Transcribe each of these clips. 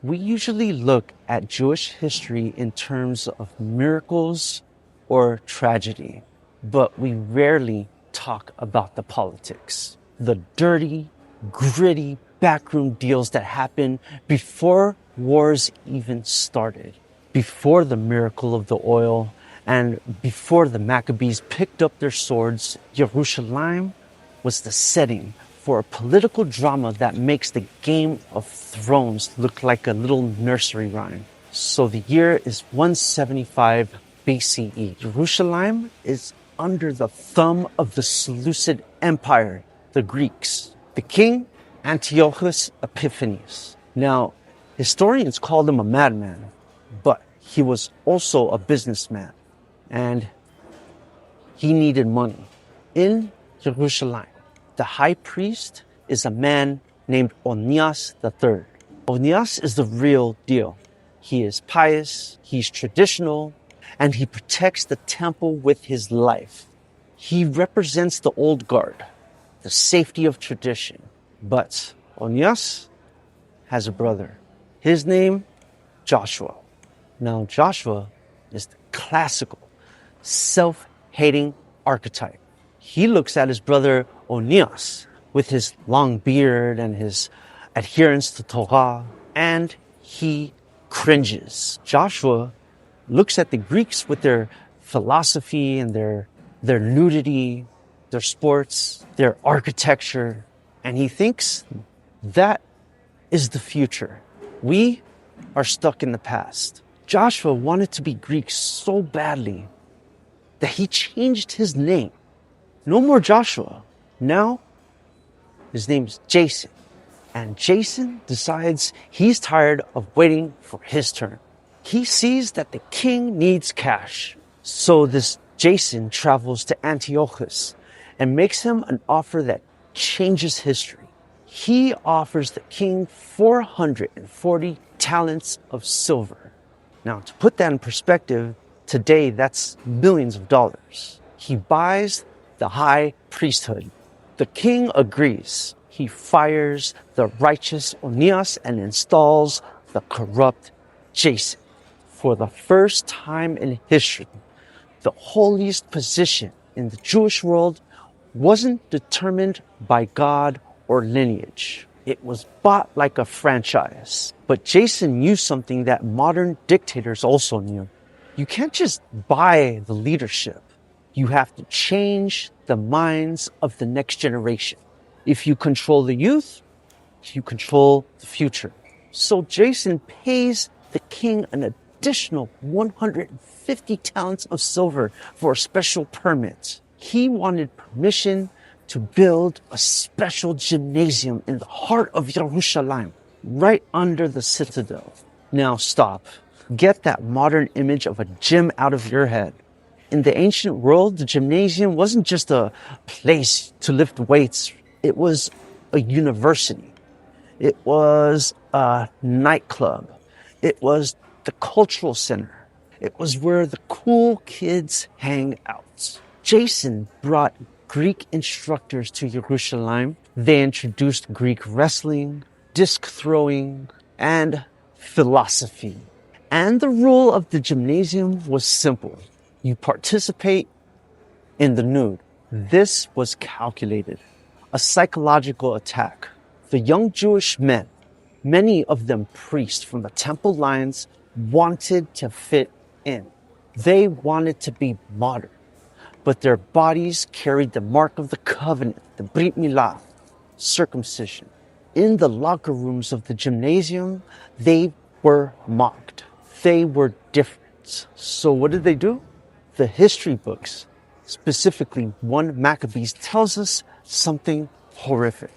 We usually look at Jewish history in terms of miracles or tragedy, but we rarely talk about the politics, the dirty, gritty backroom deals that happened before wars even started, before the miracle of the oil, and before the Maccabees picked up their swords. Jerusalem was the setting for a political drama that makes the Game of Thrones look like a little nursery rhyme. So the year is 175 BCE. Jerusalem is under the thumb of the Seleucid Empire, the Greeks. The king, Antiochus Epiphanes. Now, historians called him a madman, but he was also a businessman, and he needed money. In Jerusalem, the high priest is a man named Onias III. Onias is the real deal. He is pious, he's traditional, and he protects the temple with his life. He represents the old guard, the safety of tradition. But Onias has a brother. His name, Joshua. Now, Joshua is the classical, self-hating archetype. He looks at his brother Onias with his long beard and his adherence to Torah, and he cringes. Joshua looks at the Greeks with their philosophy and their nudity, their sports, their architecture, and he thinks that is the future. We are stuck in the past. Joshua wanted to be Greek so badly that he changed his name. No more Joshua. Now, his name's Jason. And Jason decides he's tired of waiting for his turn. He sees that the king needs cash. So this Jason travels to Antiochus and makes him an offer that changes history. He offers the king 440 talents of silver. Now, to put that in perspective, today that's millions of dollars. He buys the high priesthood. The king agrees. He fires the righteous Onias and installs the corrupt Jason. For the first time in history, the holiest position in the Jewish world wasn't determined by God or lineage. It was bought like a franchise. But Jason knew something that modern dictators also knew. You can't just buy the leadership. You have to change the minds of the next generation. If you control the youth, you control the future. So Jason pays the king an additional 150 talents of silver for a special permit. He wanted permission to build a special gymnasium in the heart of Jerusalem, right under the citadel. Now stop. Get that modern image of a gym out of your head. In the ancient world, the gymnasium wasn't just a place to lift weights. It was a university. It was a nightclub. It was the cultural center. It was where the cool kids hang out. Jason brought Greek instructors to Jerusalem. They introduced Greek wrestling, disc throwing, and philosophy. And the rule of the gymnasium was simple. You participate in the nude. This was calculated. A psychological attack. The young Jewish men, many of them priests from the temple lines, wanted to fit in. They wanted to be modern, but their bodies carried the mark of the covenant, the brit milah, circumcision. In the locker rooms of the gymnasium, they were mocked. They were different. So what did they do? The history books, specifically 1 Maccabees, tells us something horrific.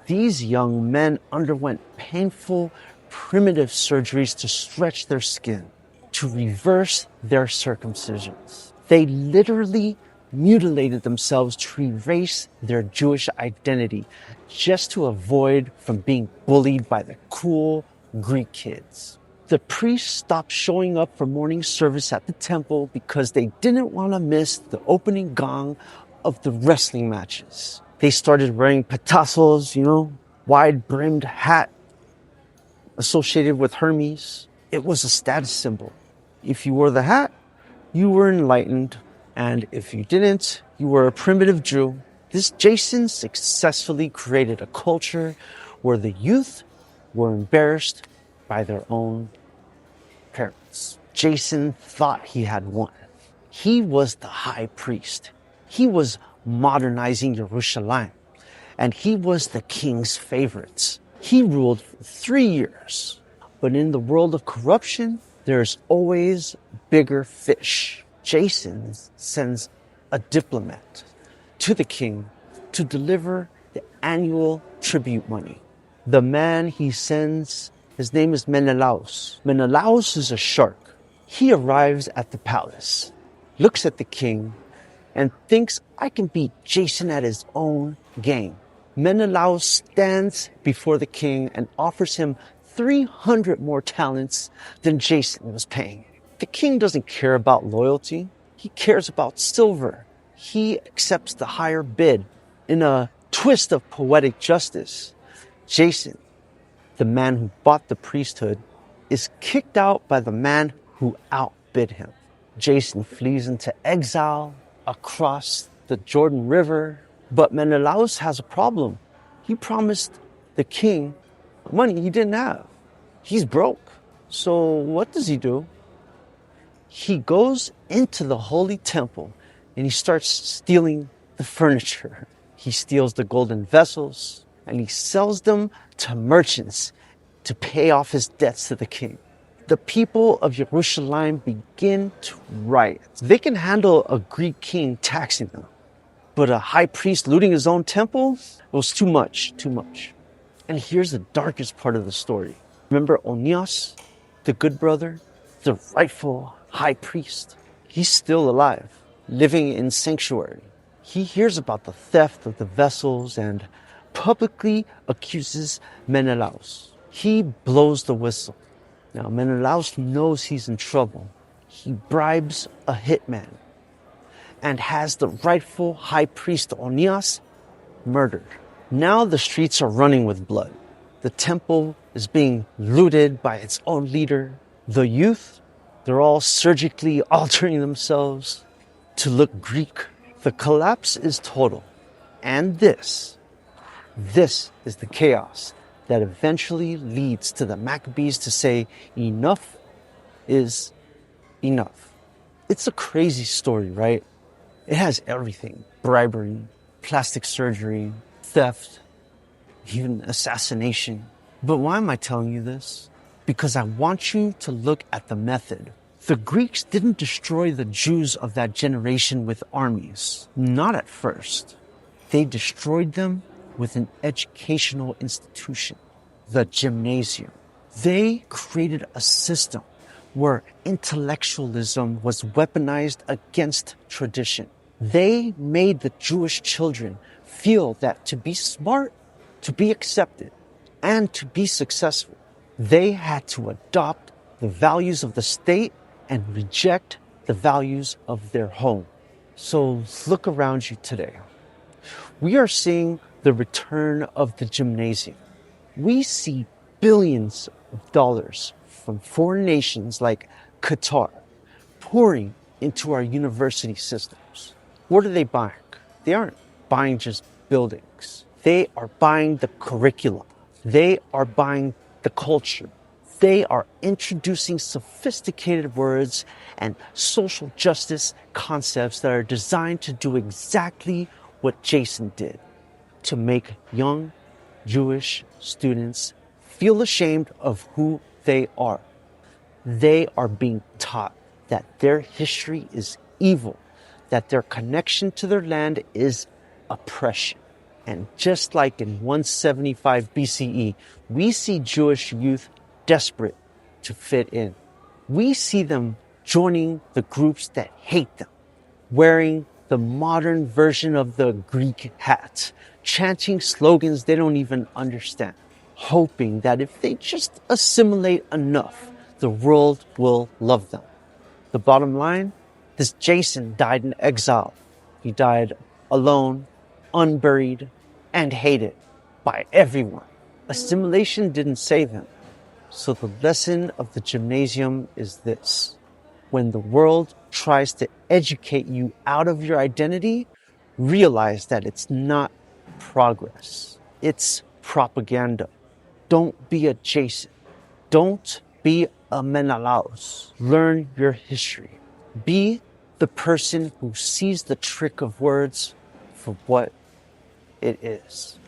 These young men underwent painful, primitive surgeries to stretch their skin, to reverse their circumcisions. They literally mutilated themselves to erase their Jewish identity, just to avoid from being bullied by the cool Greek kids. The priests stopped showing up for morning service at the temple because they didn't want to miss the opening gong of the wrestling matches. They started wearing petasos, wide-brimmed hat, associated with Hermes. It was a status symbol. If you wore the hat, you were enlightened. And if you didn't, you were a primitive Jew. This Jason successfully created a culture where the youth were embarrassed by their own parents. Jason thought he had won. He was the high priest. He was modernizing Jerusalem, and he was the king's favorite. He ruled for 3 years. But in the world of corruption, there's always bigger fish. Jason sends a diplomat to the king to deliver the annual tribute money. The man he sends, his name is Menelaus. Menelaus is a shark. He arrives at the palace, looks at the king, and thinks, I can beat Jason at his own game. Menelaus stands before the king and offers him 300 more talents than Jason was paying. The king doesn't care about loyalty. He cares about silver. He accepts the higher bid. In a twist of poetic justice, Jason, the man who bought the priesthood, is kicked out by the man who outbid him. Jason flees into exile across the Jordan River, but Menelaus has a problem. He promised the king money he didn't have. He's broke. So what does he do? He goes into the holy temple and he starts stealing the furniture. He steals the golden vessels and he sells them to merchants to pay off his debts to the king. The people of Jerusalem begin to riot. They can handle a Greek king taxing them, but a high priest looting his own temple was too much. And here's the darkest part of the story. Remember Onias, the good brother, the rightful high priest? He's still alive, living in sanctuary. He hears about the theft of the vessels and publicly accuses Menelaus. He blows the whistle. Now, Menelaus knows he's in trouble. He bribes a hitman and has the rightful high priest Onias murdered. Now the streets are running with blood. The temple is being looted by its own leader. The youth, they're all surgically altering themselves to look Greek. The collapse is total. And this is the chaos that eventually leads to the Maccabees to say, enough is enough. It's a crazy story, right? It has everything. Bribery, plastic surgery, theft, even assassination. But why am I telling you this? Because I want you to look at the method. The Greeks didn't destroy the Jews of that generation with armies. Not at first. They destroyed them with an educational institution, the Gymnasium. They created a system where intellectualism was weaponized against tradition. They made the Jewish children feel that to be smart, to be accepted, and to be successful, they had to adopt the values of the state and reject the values of their home. So look around you today. We are seeing the return of the Gymnasium. We see billions of dollars from foreign nations like Qatar pouring into our university systems. What are they buying? They aren't buying just buildings. They are buying the curriculum. They are buying the culture. They are introducing sophisticated words and social justice concepts that are designed to do exactly what Jason did, to make young Jewish students feel ashamed of who they are. They are being taught that their history is evil, that their connection to their land is oppression. And just like in 175 BCE, we see Jewish youth desperate to fit in. We see them joining the groups that hate them, wearing the modern version of the Greek hat, chanting slogans they don't even understand, hoping that if they just assimilate enough, the world will love them. The bottom line, this Jason died in exile. He died alone, unburied, and hated by everyone. Assimilation didn't save him. So the lesson of the Gymnasium is this. When the world tries to educate you out of your identity, realize that it's not progress. It's propaganda. Don't be a Jason. Don't be a Menelaus. Learn your history. Be the person who sees the trick of words for what it is.